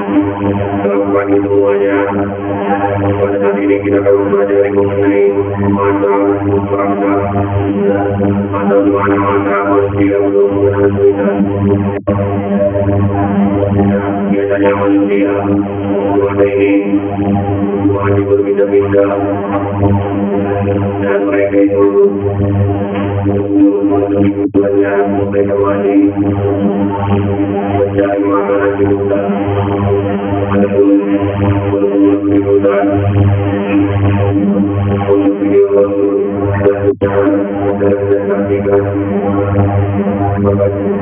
Selamat pagi semuanya. Pada saat ini kita akan mempelajari mengenai masa praksara atau di mana masa manusia belum mengenal tulisan. Biasanya manusia masa ini masih berpindah-pindah dan mereka itu tujuannya mereka masih mencari makanan di hutan. Ada pun berburu di hutan untuk video dan ucapan dan saksikan. Terima kasih.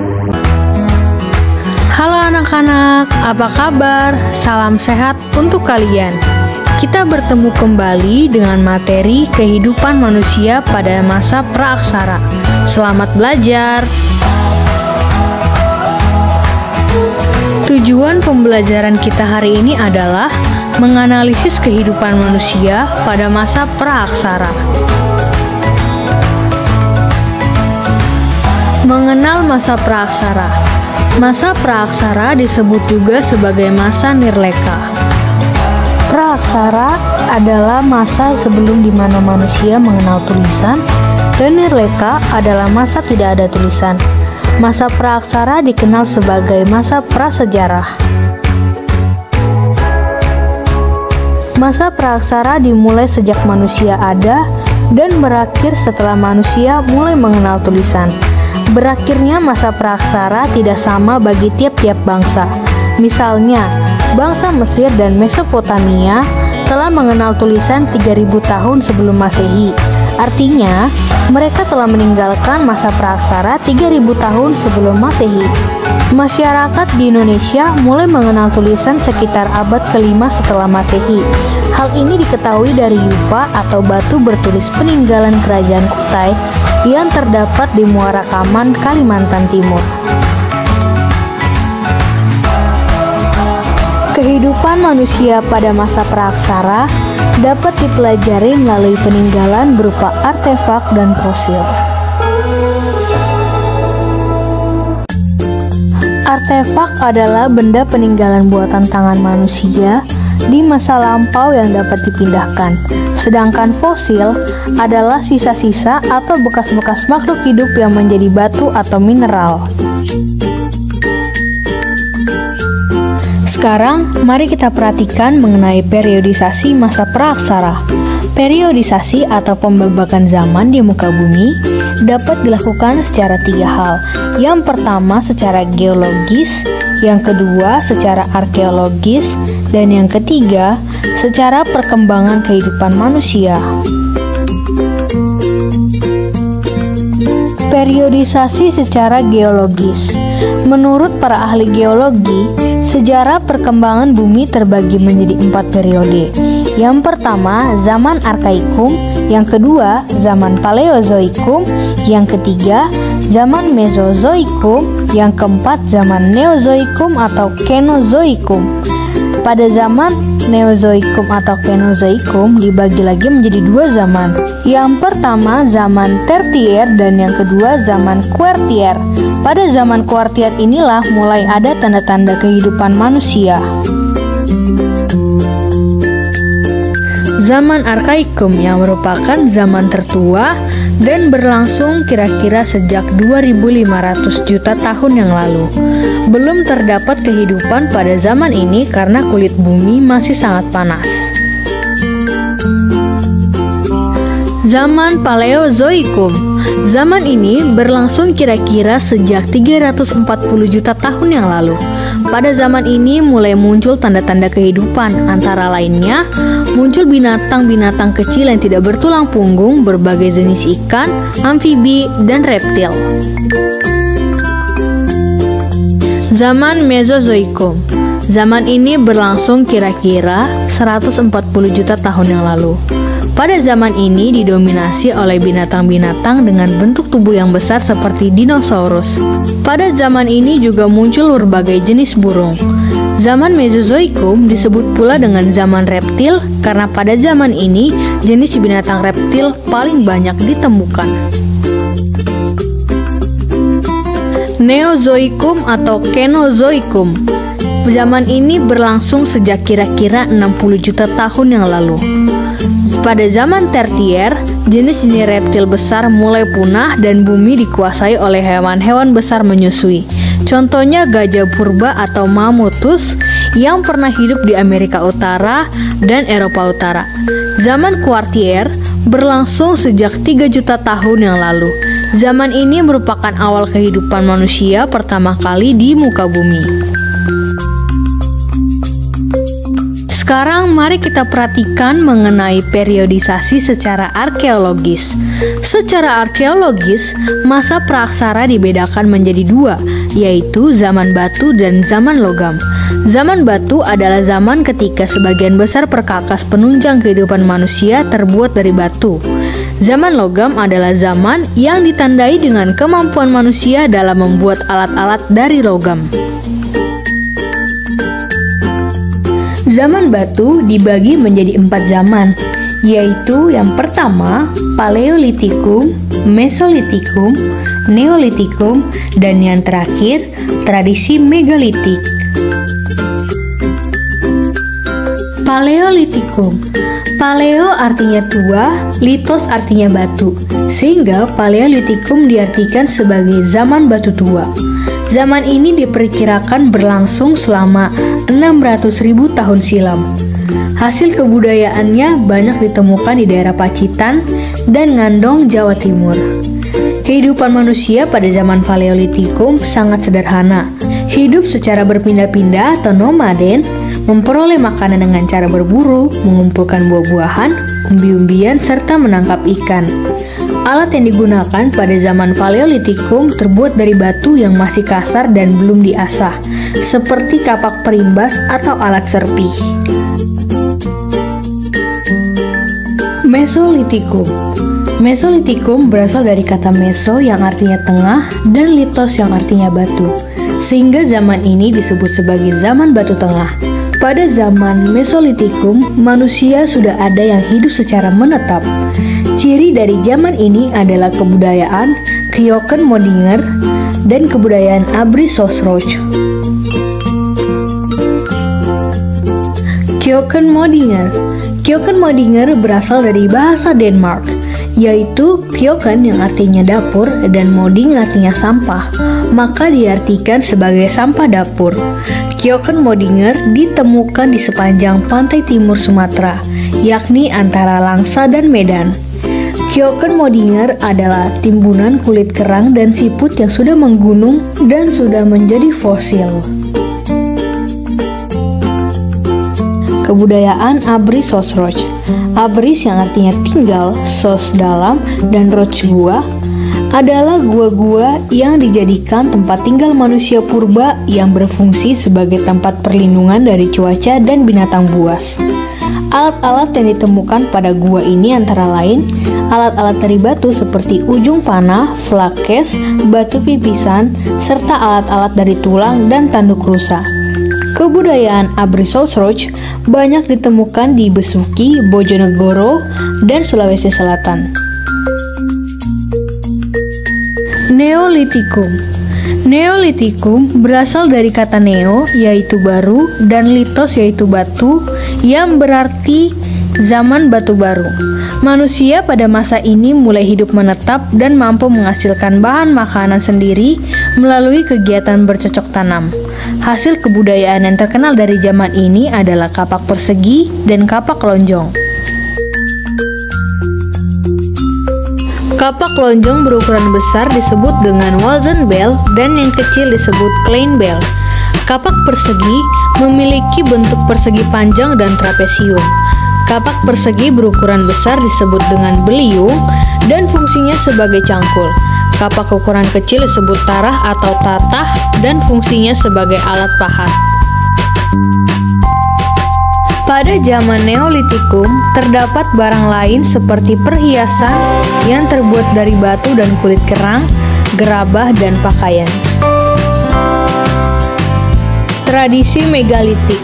Halo anak-anak, apa kabar? Salam sehat untuk kalian. Kita bertemu kembali dengan materi kehidupan manusia pada masa praaksara. Selamat belajar. Tujuan pembelajaran kita hari ini adalah menganalisis kehidupan manusia pada masa praaksara. Mengenal masa praaksara. Masa praaksara disebut juga sebagai masa nirleka. Praaksara adalah masa sebelum di mana manusia mengenal tulisan, dan nirleka adalah masa tidak ada tulisan. Masa praaksara dikenal sebagai masa prasejarah. Masa praaksara dimulai sejak manusia ada dan berakhir setelah manusia mulai mengenal tulisan. Berakhirnya masa praaksara tidak sama bagi tiap-tiap bangsa. Misalnya, bangsa Mesir dan Mesopotamia telah mengenal tulisan 3000 tahun sebelum Masehi. Artinya, mereka telah meninggalkan masa praaksara 3000 tahun sebelum Masehi. Masyarakat di Indonesia mulai mengenal tulisan sekitar abad ke-5 setelah Masehi. Hal ini diketahui dari yupa atau batu bertulis peninggalan kerajaan Kutai yang terdapat di Muara Kaman, Kalimantan Timur. Kehidupan manusia pada masa praaksara dapat dipelajari melalui peninggalan berupa artefak dan fosil. Artefak adalah benda peninggalan buatan tangan manusia di masa lampau yang dapat dipindahkan. Sedangkan fosil adalah sisa-sisa atau bekas-bekas makhluk hidup yang menjadi batu atau mineral. Sekarang, mari kita perhatikan mengenai periodisasi masa praaksara. Periodisasi atau pembebakan zaman di muka bumi dapat dilakukan secara 3 hal. Yang pertama secara geologis, yang kedua secara arkeologis, dan yang ketiga secara perkembangan kehidupan manusia. Periodisasi secara geologis. Menurut para ahli geologi, sejarah perkembangan bumi terbagi menjadi 4 periode. Yang pertama, zaman Arkaikum, yang kedua, zaman Paleozoikum, yang ketiga, zaman Mesozoikum, yang keempat, zaman Neozoikum atau Kenozoikum. Pada zaman Neozoikum atau Kenozoikum dibagi lagi menjadi 2 zaman. Yang pertama zaman Tertier dan yang kedua zaman Kuartier. Pada zaman Kuartier inilah mulai ada tanda-tanda kehidupan manusia. Zaman Arkaikum yang merupakan zaman tertua dan berlangsung kira-kira sejak 2500 juta tahun yang lalu. Belum terdapat kehidupan pada zaman ini karena kulit bumi masih sangat panas. Zaman Paleozoikum. Zaman ini berlangsung kira-kira sejak 340 juta tahun yang lalu. Pada zaman ini mulai muncul tanda-tanda kehidupan, antara lainnya muncul binatang-binatang kecil yang tidak bertulang punggung, berbagai jenis ikan, amfibi, dan reptil. Zaman Mesozoikum. Zaman ini berlangsung kira-kira 140 juta tahun yang lalu. Pada zaman ini didominasi oleh binatang-binatang dengan bentuk tubuh yang besar seperti dinosaurus. Pada zaman ini juga muncul berbagai jenis burung. Zaman Mesozoikum disebut pula dengan zaman reptil karena pada zaman ini jenis binatang reptil paling banyak ditemukan. Neozoikum atau Kenozoikum. Zaman ini berlangsung sejak kira-kira 60 juta tahun yang lalu. Pada zaman tertier, jenis-jenis reptil besar mulai punah dan bumi dikuasai oleh hewan-hewan besar menyusui. Contohnya gajah purba atau Mammuthus yang pernah hidup di Amerika Utara dan Eropa Utara. Zaman kuartier berlangsung sejak 3 juta tahun yang lalu. Zaman ini merupakan awal kehidupan manusia pertama kali di muka bumi. Sekarang mari kita perhatikan mengenai periodisasi secara arkeologis. Secara arkeologis, masa praaksara dibedakan menjadi dua, yaitu zaman batu dan zaman logam. Zaman batu adalah zaman ketika sebagian besar perkakas penunjang kehidupan manusia terbuat dari batu. Zaman logam adalah zaman yang ditandai dengan kemampuan manusia dalam membuat alat-alat dari logam. Zaman batu dibagi menjadi 4 zaman, yaitu yang pertama Paleolitikum, Mesolitikum, Neolitikum, dan yang terakhir tradisi megalitik. Paleolitikum. Paleo artinya tua, litos artinya batu, sehingga Paleolitikum diartikan sebagai zaman batu tua. Zaman ini diperkirakan berlangsung selama 600.000 tahun silam. Hasil kebudayaannya banyak ditemukan di daerah Pacitan dan Ngandong, Jawa Timur. Kehidupan manusia pada zaman Paleolitikum sangat sederhana. Hidup secara berpindah-pindah atau nomaden, memperoleh makanan dengan cara berburu, mengumpulkan buah-buahan, umbi-umbian, serta menangkap ikan. Alat yang digunakan pada zaman Paleolitikum terbuat dari batu yang masih kasar dan belum diasah, seperti kapak perimbas atau alat serpih. Mesolitikum. Mesolitikum berasal dari kata meso yang artinya tengah dan litos yang artinya batu, sehingga zaman ini disebut sebagai zaman batu tengah. Pada zaman Mesolitikum, manusia sudah ada yang hidup secara menetap. Ciri dari zaman ini adalah kebudayaan Kyoken-Modinger dan kebudayaan Abri-Sosroch. Kyoken-Modinger. Kyoken-Modinger berasal dari bahasa Denmark, yaitu Kyoken yang artinya dapur dan Moding artinya sampah, maka diartikan sebagai sampah dapur. Kyoken-Modinger ditemukan di sepanjang pantai timur Sumatera, yakni antara Langsa dan Medan. Kyoken-Modinger adalah timbunan kulit kerang dan siput yang sudah menggunung dan sudah menjadi fosil. Kebudayaan Abri-Sosroch. Abris yang artinya tinggal, sos dalam, dan roch gua adalah gua-gua yang dijadikan tempat tinggal manusia purba yang berfungsi sebagai tempat perlindungan dari cuaca dan binatang buas. Alat-alat yang ditemukan pada gua ini antara lain alat-alat dari batu seperti ujung panah, flakes, batu pipisan, serta alat-alat dari tulang dan tanduk rusa. Kebudayaan Abri-Sosroch banyak ditemukan di Besuki, Bojonegoro, dan Sulawesi Selatan. Neolitikum. Neolitikum berasal dari kata neo yaitu baru dan litos yaitu batu yang berarti zaman batu baru. Manusia pada masa ini mulai hidup menetap dan mampu menghasilkan bahan makanan sendiri melalui kegiatan bercocok tanam. Hasil kebudayaan yang terkenal dari zaman ini adalah kapak persegi dan kapak lonjong. Kapak lonjong berukuran besar disebut dengan Walzenbell dan yang kecil disebut Kleinbell. Kapak persegi memiliki bentuk persegi panjang dan trapesium. Kapak persegi berukuran besar disebut dengan beliung dan fungsinya sebagai cangkul. Kapak ukuran kecil disebut tarah atau tatah dan fungsinya sebagai alat pahat. Pada zaman Neolitikum, terdapat barang lain seperti perhiasan yang terbuat dari batu dan kulit kerang, gerabah, dan pakaian. Tradisi megalitik.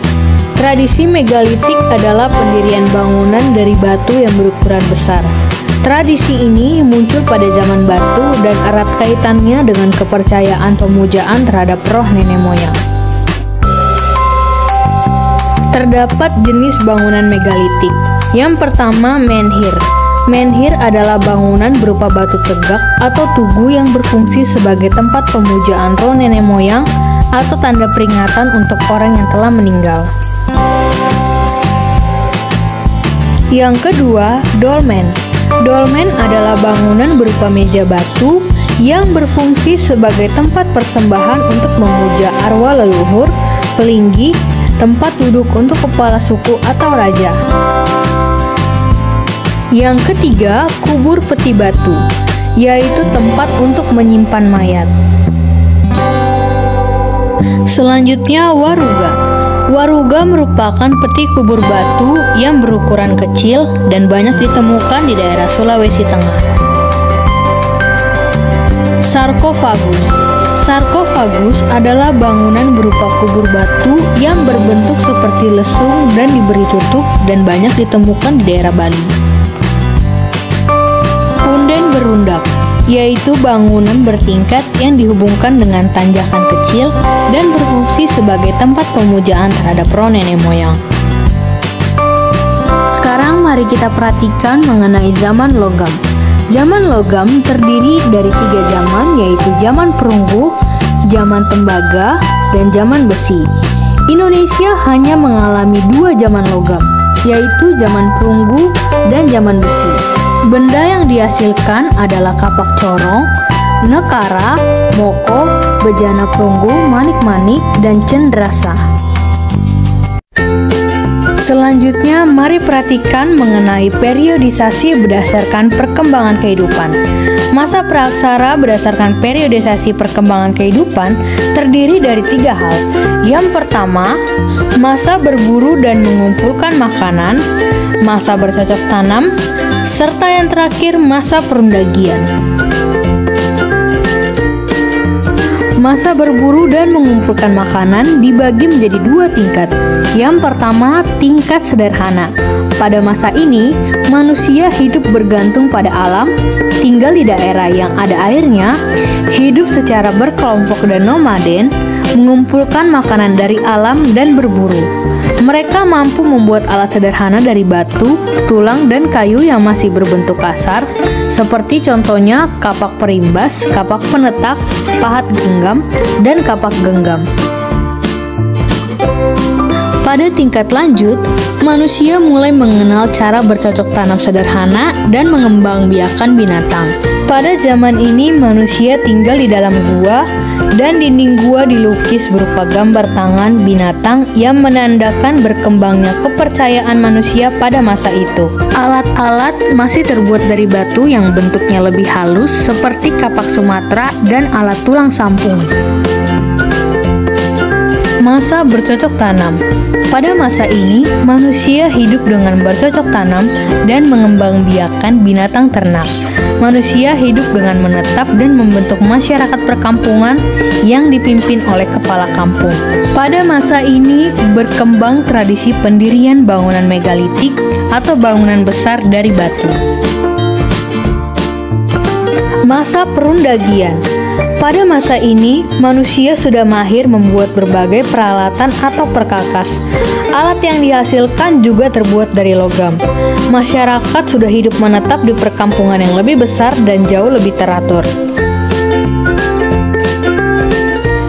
Tradisi megalitik adalah pendirian bangunan dari batu yang berukuran besar. Tradisi ini muncul pada zaman batu dan erat kaitannya dengan kepercayaan pemujaan terhadap roh nenek moyang. Terdapat jenis bangunan megalitik. Yang pertama, menhir. Menhir adalah bangunan berupa batu tegak atau tugu yang berfungsi sebagai tempat pemujaan roh nenek moyang atau tanda peringatan untuk orang yang telah meninggal. Yang kedua, dolmen. Dolmen adalah bangunan berupa meja batu yang berfungsi sebagai tempat persembahan untuk memuja arwah leluhur, pelinggi, tempat duduk untuk kepala suku atau raja. Yang ketiga, kubur peti batu, yaitu tempat untuk menyimpan mayat. Selanjutnya, waruga. Waruga merupakan peti kubur batu yang berukuran kecil dan banyak ditemukan di daerah Sulawesi Tengah. Sarkofagus. Sarkofagus adalah bangunan berupa kubur batu yang berbentuk seperti lesung dan diberi tutup dan banyak ditemukan di daerah Bali. Punden berundak, yaitu bangunan bertingkat yang dihubungkan dengan tanjakan kecil dan berfungsi sebagai tempat pemujaan terhadap roh nenek moyang. Sekarang mari kita perhatikan mengenai zaman logam. Zaman logam terdiri dari 3 zaman, yaitu zaman perunggu, zaman tembaga, dan zaman besi. Indonesia hanya mengalami 2 zaman logam, yaitu zaman perunggu dan zaman besi. Benda yang dihasilkan adalah kapak corong, nekara, moko, bejana perunggu, manik-manik, dan cendrasa. Selanjutnya, mari perhatikan mengenai periodisasi berdasarkan perkembangan kehidupan. Masa praaksara berdasarkan periodisasi perkembangan kehidupan terdiri dari 3 hal. Yang pertama, masa berburu dan mengumpulkan makanan, masa bercocok tanam, serta yang terakhir masa perundagian. Masa berburu dan mengumpulkan makanan dibagi menjadi 2 tingkat. Yang pertama, tingkat sederhana. Pada masa ini, manusia hidup bergantung pada alam, tinggal di daerah yang ada airnya, hidup secara berkelompok dan nomaden, mengumpulkan makanan dari alam dan berburu. Mereka mampu membuat alat sederhana dari batu, tulang, dan kayu yang masih berbentuk kasar, seperti contohnya kapak perimbas, kapak penetak, pahat genggam, dan kapak genggam. Pada tingkat lanjut, manusia mulai mengenal cara bercocok tanam sederhana dan mengembangbiakan binatang. Pada zaman ini, manusia tinggal di dalam gua dan dinding gua dilukis berupa gambar tangan binatang yang menandakan berkembangnya kepercayaan manusia pada masa itu. Alat-alat masih terbuat dari batu yang bentuknya lebih halus seperti kapak Sumatera dan alat tulang sampung. Masa bercocok tanam. Pada masa ini, manusia hidup dengan bercocok tanam dan mengembangbiakan binatang ternak. Manusia hidup dengan menetap dan membentuk masyarakat perkampungan yang dipimpin oleh kepala kampung. Pada masa ini, berkembang tradisi pendirian bangunan megalitik atau bangunan besar dari batu. Masa perundagian. Pada masa ini, manusia sudah mahir membuat berbagai peralatan atau perkakas. Alat yang dihasilkan juga terbuat dari logam. Masyarakat sudah hidup menetap di perkampungan yang lebih besar dan jauh lebih teratur.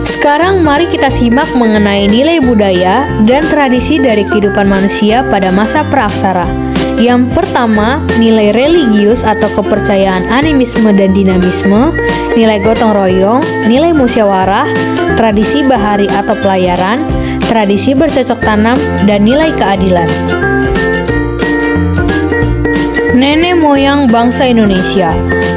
Sekarang mari kita simak mengenai nilai budaya dan tradisi dari kehidupan manusia pada masa praaksara. Yang pertama, nilai religius atau kepercayaan animisme dan dinamisme, nilai gotong royong, nilai musyawarah, tradisi bahari atau pelayaran, tradisi bercocok tanam, dan nilai keadilan. Nenek moyang bangsa Indonesia,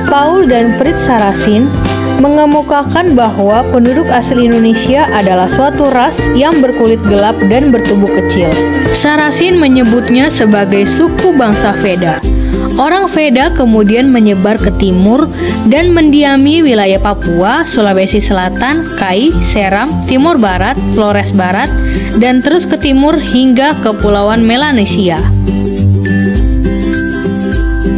Paul dan Fritz Saracen mengemukakan bahwa penduduk asli Indonesia adalah suatu ras yang berkulit gelap dan bertubuh kecil. Saracen menyebutnya sebagai suku bangsa Veda. Orang Veda kemudian menyebar ke timur dan mendiami wilayah Papua, Sulawesi Selatan, Kai, Seram, Timur Barat, Flores Barat, dan terus ke timur hingga ke Kepulauan Melanesia.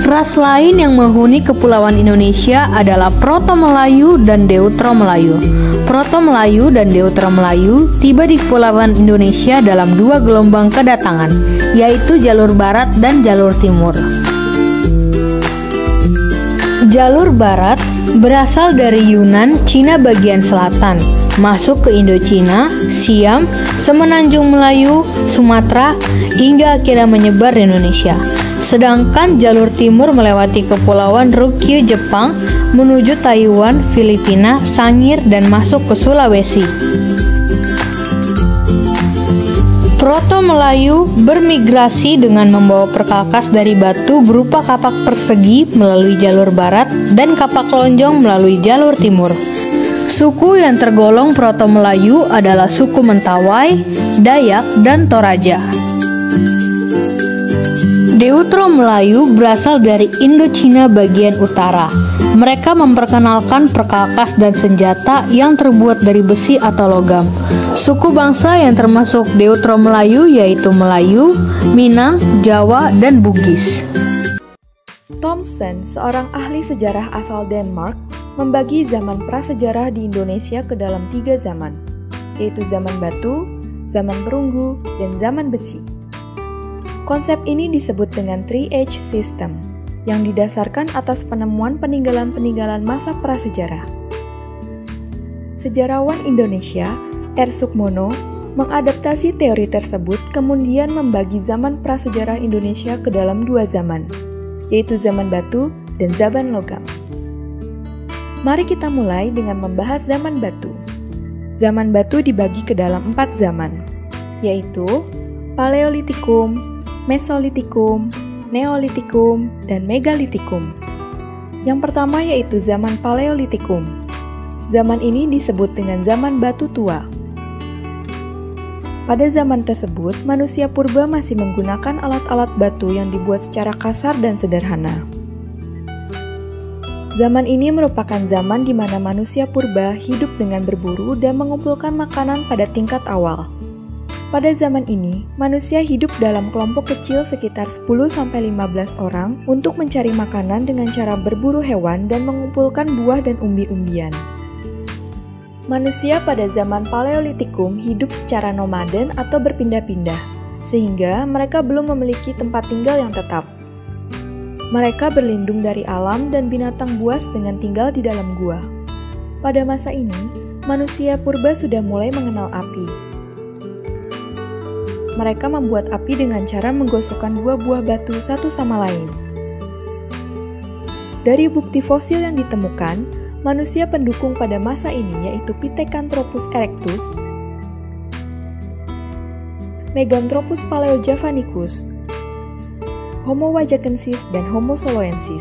Ras lain yang menghuni kepulauan Indonesia adalah Proto-Melayu dan Deutero-Melayu. Proto-Melayu dan Deutero-Melayu tiba di Kepulauan Indonesia dalam dua gelombang kedatangan, yaitu jalur barat dan jalur timur. Jalur barat berasal dari Yunan, Cina bagian selatan, masuk ke Indochina, Siam, Semenanjung Melayu, Sumatera, hingga akhirnya menyebar di Indonesia. Sedangkan jalur timur melewati Kepulauan Ryukyu Jepang, menuju Taiwan, Filipina, Sangir, dan masuk ke Sulawesi. Proto-Melayu bermigrasi dengan membawa perkakas dari batu berupa kapak persegi melalui jalur barat dan kapak lonjong melalui jalur timur. Suku yang tergolong Proto-Melayu adalah suku Mentawai, Dayak, dan Toraja. Deutero-Melayu berasal dari Indochina bagian utara. Mereka memperkenalkan perkakas dan senjata yang terbuat dari besi atau logam. Suku bangsa yang termasuk Deutero-Melayu yaitu Melayu, Minang, Jawa, dan Bugis. Thomson, seorang ahli sejarah asal Denmark, membagi zaman prasejarah di Indonesia ke dalam 3 zaman, yaitu zaman batu, zaman perunggu, dan zaman besi. Konsep ini disebut dengan 3H System, yang didasarkan atas penemuan peninggalan-peninggalan masa prasejarah. Sejarawan Indonesia, R. Sukmono, mengadaptasi teori tersebut kemudian membagi zaman prasejarah Indonesia ke dalam 2 zaman, yaitu zaman batu dan zaman logam. Mari kita mulai dengan membahas zaman batu. Zaman batu dibagi ke dalam 4 zaman, yaitu Paleolitikum, Mesolitikum, Neolitikum, dan Megalitikum. Yang pertama yaitu zaman Paleolitikum. Zaman ini disebut dengan zaman batu tua. Pada zaman tersebut, manusia purba masih menggunakan alat-alat batu yang dibuat secara kasar dan sederhana. Zaman ini merupakan zaman di mana manusia purba hidup dengan berburu dan mengumpulkan makanan pada tingkat awal. Pada zaman ini, manusia hidup dalam kelompok kecil sekitar 10-15 orang untuk mencari makanan dengan cara berburu hewan dan mengumpulkan buah dan umbi-umbian. Manusia pada zaman Paleolitikum hidup secara nomaden atau berpindah-pindah, sehingga mereka belum memiliki tempat tinggal yang tetap. Mereka berlindung dari alam dan binatang buas dengan tinggal di dalam gua. Pada masa ini, manusia purba sudah mulai mengenal api. Mereka membuat api dengan cara menggosokkan 2 buah batu satu sama lain. Dari bukti fosil yang ditemukan, manusia pendukung pada masa ini yaitu Pithecanthropus erectus, Meganthropus paleojavanicus, Homo wajakensis, dan Homo soloensis.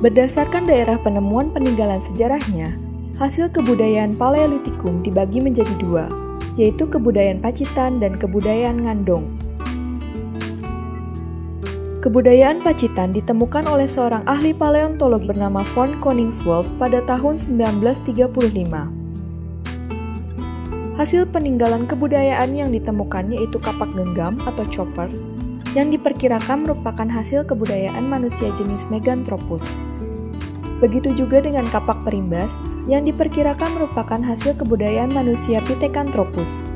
Berdasarkan daerah penemuan peninggalan sejarahnya, hasil kebudayaan Paleolitikum dibagi menjadi 2, yaitu kebudayaan Pacitan dan kebudayaan Ngandong. Kebudayaan Pacitan ditemukan oleh seorang ahli paleontologi bernama von Koningswolf pada tahun 1935. Hasil peninggalan kebudayaan yang ditemukan yaitu kapak genggam atau chopper, yang diperkirakan merupakan hasil kebudayaan manusia jenis Meganthropus. Begitu juga dengan kapak perimbas, yang diperkirakan merupakan hasil kebudayaan manusia Pithecanthropus.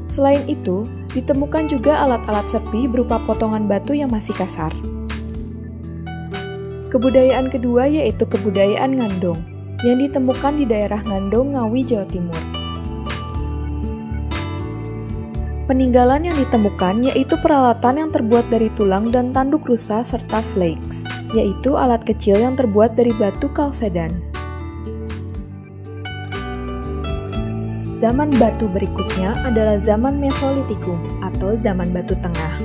Selain itu, ditemukan juga alat-alat serpi berupa potongan batu yang masih kasar. Kebudayaan kedua yaitu kebudayaan Ngandong, yang ditemukan di daerah Ngandong, Ngawi, Jawa Timur. Peninggalan yang ditemukan yaitu peralatan yang terbuat dari tulang dan tanduk rusa serta flakes, yaitu alat kecil yang terbuat dari batu kalsedan. Zaman batu berikutnya adalah zaman Mesolitikum atau zaman batu tengah.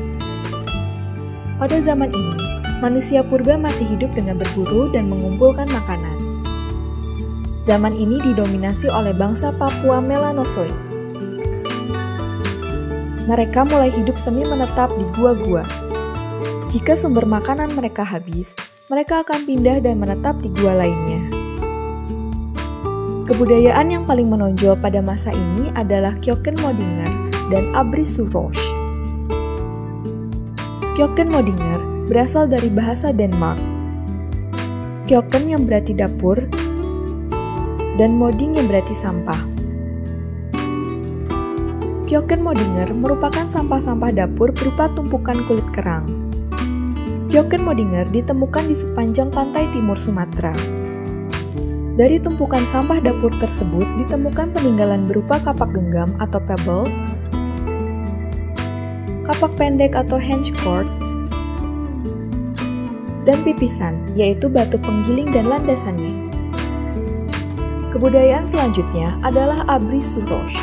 Pada zaman ini, manusia purba masih hidup dengan berburu dan mengumpulkan makanan. Zaman ini didominasi oleh bangsa Papua Melanozoik. Mereka mulai hidup semi menetap di gua-gua. Jika sumber makanan mereka habis, mereka akan pindah dan menetap di gua lainnya. Kebudayaan yang paling menonjol pada masa ini adalah Kjøkken-Modinger dan Abrisurosh. Kjøkken-Modinger berasal dari bahasa Denmark. Kyoken yang berarti dapur, dan moding yang berarti sampah. Kyoken modinger merupakan sampah-sampah dapur berupa tumpukan kulit kerang. Kyoken modinger ditemukan di sepanjang pantai timur Sumatera. Dari tumpukan sampah dapur tersebut ditemukan peninggalan berupa kapak genggam atau pebble, kapak pendek atau henchcord, dan pipisan, yaitu batu penggiling dan landasannya. Kebudayaan selanjutnya adalah Abri Surosh,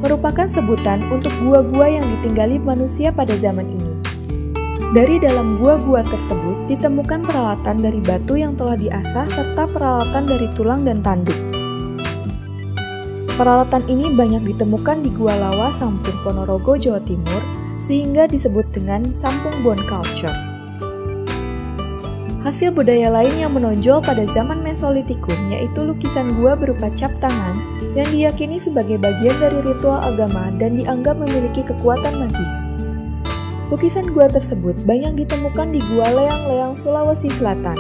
merupakan sebutan untuk gua-gua yang ditinggali manusia pada zaman ini. Dari dalam gua-gua tersebut ditemukan peralatan dari batu yang telah diasah serta peralatan dari tulang dan tanduk. Peralatan ini banyak ditemukan di Gua Lawa, Sampung, Ponorogo, Jawa Timur, sehingga disebut dengan Sampung Bone Culture. Hasil budaya lain yang menonjol pada zaman Mesolitikum yaitu lukisan gua berupa cap tangan yang diyakini sebagai bagian dari ritual agama dan dianggap memiliki kekuatan magis. Lukisan gua tersebut banyak ditemukan di Gua Leang-Leang, Sulawesi Selatan.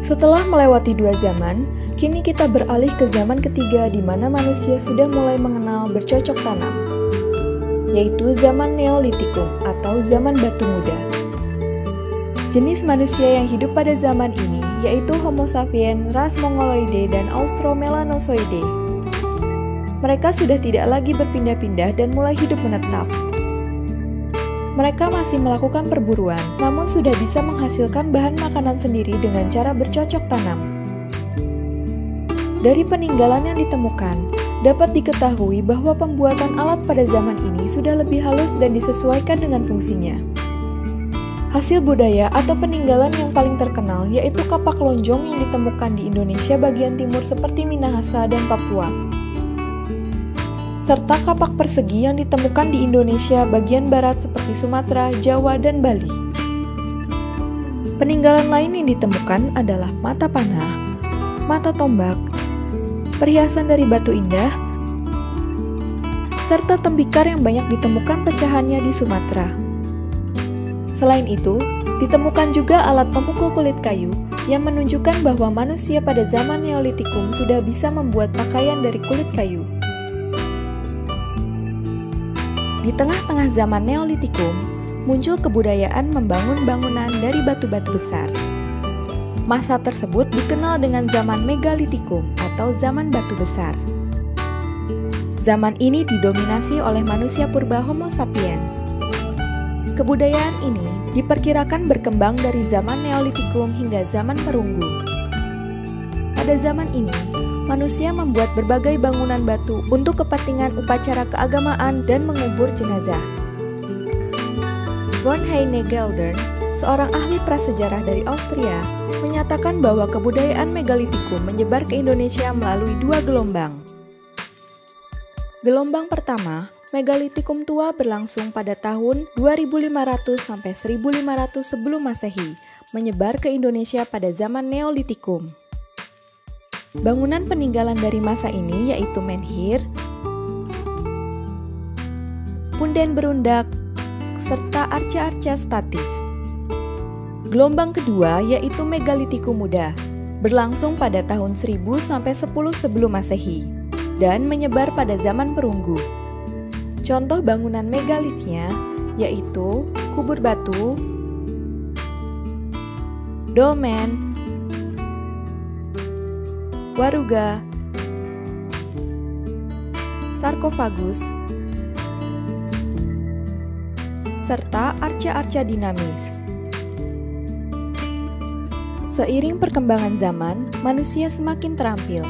Setelah melewati 2 zaman, kini kita beralih ke zaman ketiga di mana manusia sudah mulai mengenal bercocok tanam, yaitu zaman Neolitikum atau zaman batu muda. Jenis manusia yang hidup pada zaman ini yaitu Homo sapiens, ras Mongoloide, dan Australomelanosoide. Mereka sudah tidak lagi berpindah-pindah dan mulai hidup menetap. Mereka masih melakukan perburuan, namun sudah bisa menghasilkan bahan makanan sendiri dengan cara bercocok tanam. Dari peninggalan yang ditemukan, dapat diketahui bahwa pembuatan alat pada zaman ini sudah lebih halus dan disesuaikan dengan fungsinya. Hasil budaya atau peninggalan yang paling terkenal yaitu kapak lonjong yang ditemukan di Indonesia bagian timur seperti Minahasa dan Papua, serta kapak persegi yang ditemukan di Indonesia bagian barat seperti Sumatera, Jawa, dan Bali. Peninggalan lain yang ditemukan adalah mata panah, mata tombak, perhiasan dari batu indah, serta tembikar yang banyak ditemukan pecahannya di Sumatera. Selain itu, ditemukan juga alat pemukul kulit kayu yang menunjukkan bahwa manusia pada zaman Neolitikum sudah bisa membuat pakaian dari kulit kayu. Di tengah-tengah zaman Neolitikum, muncul kebudayaan membangun bangunan dari batu-batu besar. Masa tersebut dikenal dengan zaman Megalitikum atau zaman batu besar. Zaman ini didominasi oleh manusia purba Homo sapiens. Kebudayaan ini diperkirakan berkembang dari zaman Neolitikum hingga zaman Perunggu. Pada zaman ini, manusia membuat berbagai bangunan batu untuk kepentingan upacara keagamaan dan mengubur jenazah. Von Heine-Geldern, seorang ahli prasejarah dari Austria, menyatakan bahwa kebudayaan Megalitikum menyebar ke Indonesia melalui 2 gelombang. Gelombang pertama, Megalitikum tua berlangsung pada tahun 2500 sampai 1500 sebelum Masehi, menyebar ke Indonesia pada zaman Neolitikum. Bangunan peninggalan dari masa ini yaitu menhir, punden berundak, serta arca-arca statis. Gelombang kedua yaitu Megalitikum muda, berlangsung pada tahun 1000 sampai 10 sebelum Masehi dan menyebar pada zaman Perunggu. Contoh bangunan megalithnya yaitu kubur batu, dolmen, waruga, sarkofagus, serta arca-arca dinamis. Seiring perkembangan zaman, manusia semakin terampil.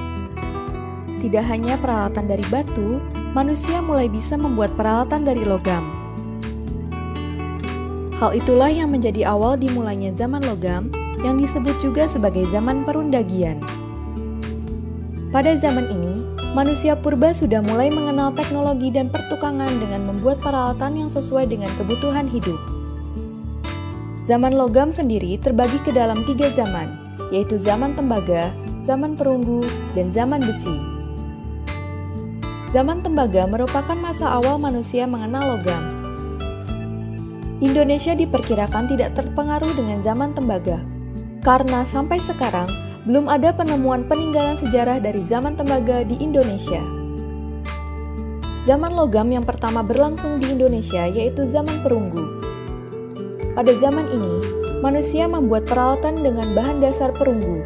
Tidak hanya peralatan dari batu, manusia mulai bisa membuat peralatan dari logam. Hal itulah yang menjadi awal dimulainya zaman logam, yang disebut juga sebagai zaman perundagian. Pada zaman ini, manusia purba sudah mulai mengenal teknologi dan pertukangan dengan membuat peralatan yang sesuai dengan kebutuhan hidup. Zaman logam sendiri terbagi ke dalam 3 zaman, yaitu zaman tembaga, zaman perunggu, dan zaman besi. Zaman tembaga merupakan masa awal manusia mengenal logam. Indonesia diperkirakan tidak terpengaruh dengan zaman tembaga, karena sampai sekarang belum ada penemuan peninggalan sejarah dari zaman tembaga di Indonesia. Zaman logam yang pertama berlangsung di Indonesia yaitu zaman perunggu. Pada zaman ini, manusia membuat peralatan dengan bahan dasar perunggu.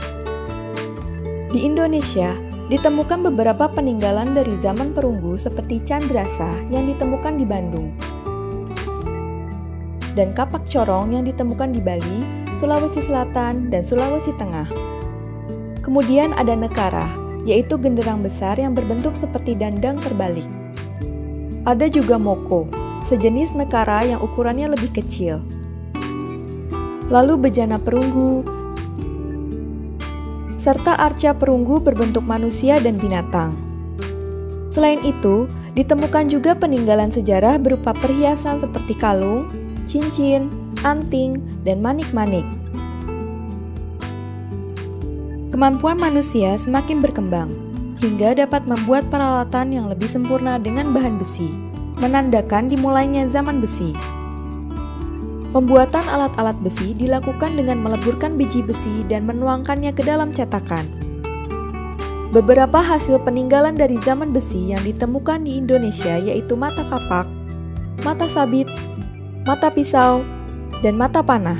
Di Indonesia, ditemukan beberapa peninggalan dari zaman perunggu seperti candrasa yang ditemukan di Bandung, dan kapak corong yang ditemukan di Bali, Sulawesi Selatan, dan Sulawesi Tengah. Kemudian ada nekara, yaitu genderang besar yang berbentuk seperti dandang terbalik. Ada juga moko, sejenis nekara yang ukurannya lebih kecil. Lalu bejana perunggu, serta arca perunggu berbentuk manusia dan binatang. Selain itu, ditemukan juga peninggalan sejarah berupa perhiasan seperti kalung, cincin, anting, dan manik-manik. Kemampuan manusia semakin berkembang, hingga dapat membuat peralatan yang lebih sempurna dengan bahan besi, menandakan dimulainya zaman besi. Pembuatan alat-alat besi dilakukan dengan meleburkan biji besi dan menuangkannya ke dalam cetakan. Beberapa hasil peninggalan dari zaman besi yang ditemukan di Indonesia yaitu mata kapak, mata sabit, mata pisau, dan mata panah.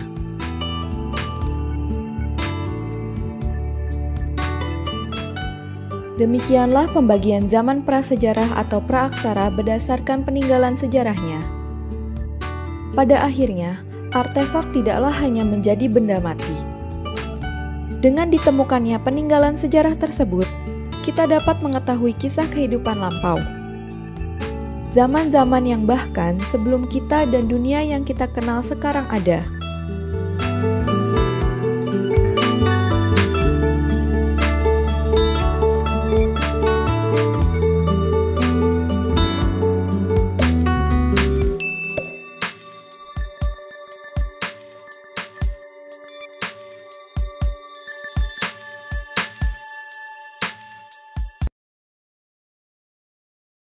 Demikianlah pembagian zaman prasejarah atau praaksara berdasarkan peninggalan sejarahnya. Pada akhirnya, artefak tidaklah hanya menjadi benda mati. Dengan ditemukannya peninggalan sejarah tersebut, kita dapat mengetahui kisah kehidupan lampau. Zaman-zaman yang bahkan sebelum kita dan dunia yang kita kenal sekarang ada.